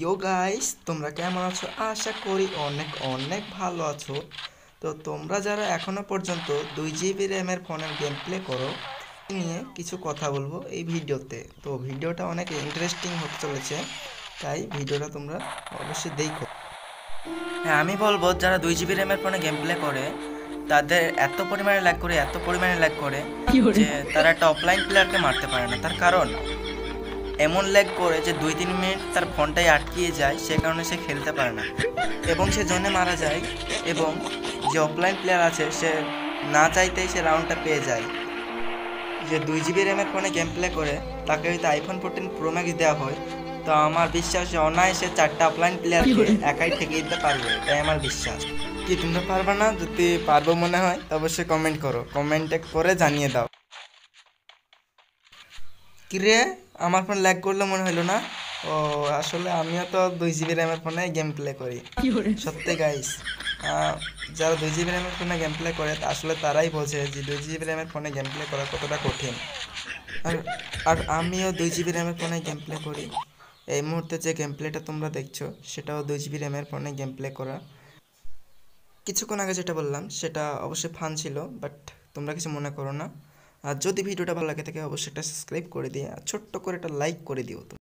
ইয়ো guys, তোমরা কেমন আছো? আশা করি অনেক অনেক ভালো আছো। তো তোমরা যারা এখনো পর্যন্ত 2 জিবি র্যামের ফোনের গেম প্লে করো নিয়ে কিছু কথা বলবো এই ভিডিওতে। তো ভিডিওটা অনেক ইন্টারেস্টিং হতে চলেছে, তাই ভিডিওটা তোমরা অবশ্যই দেখো। হ্যাঁ, আমি বলবো যারা 2 জিবি র্যামের ফোনে গেম প্লে করে তাদের এত পরিমাণে ল্যাগ করে যে তারা একটা অফলাইন প্লেয়ারকে মারতে পারে না। তার কারণ এমন ল্যাগ করে যে 2-3 মিনিট তার ফোনটাই আটকিয়ে যায়, সে কারণে সে খেলতে পারে না এবং সে জন্যে মারা যায়। এবং যে অফলাইন প্লেয়ার আছে সে না চাইতেই সে রাউন্ডটা পেয়ে যায়। যে 2 জিবি র্যামের ফোনে গেম প্লে করে তাকে যদি আইফোন 14 প্রো ম্যাক্স দেওয়া হয়, তো আমার বিশ্বাস যে অনায়াসে 4টা অফলাইন প্লেয়ারকে একাই ঠেকিয়ে দিতে পারবে, এটাই আমার বিশ্বাস। কি তোমরা পারবে না? যদি পারবো মনে হয় তো অবশ্যই কমেন্ট করো, কমেন্টে করে জানিয়ে দাও। কিরে, আমার ফোন ল্যাগ করলে মনে হলো না? ও, আসলে আমিও তো 2 জিবি র্যামের ফোনে গেম প্লে করি। সত্যি গাইস, যারা 2 জিবি র্যামের ফোনে গেম প্লে করে আসলে তারাই বোঝে যে 2 জিবি র্যামের ফোনে গেম প্লে করা কতটা কঠিন। আর আর আমিও 2 জিবি র্যামের ফোনে গেম প্লে করি। এই মুহূর্তে যে গেম প্লেটা তোমরা দেখছো সেটাও 2 জিবি র্যামের ফোনে গেম প্লে করা। কিছুক্ষণ আগে যেটা বললাম সেটা অবশ্যই ফান ছিল, বাট তোমরা কিছু মনে করো না। আর যদি ভিডিওটা ভালো লাগে থাকে অবশ্যই একটা সাবস্ক্রাইব করে দিয়ে আর ছোট্ট করে একটা লাইক করে দিও।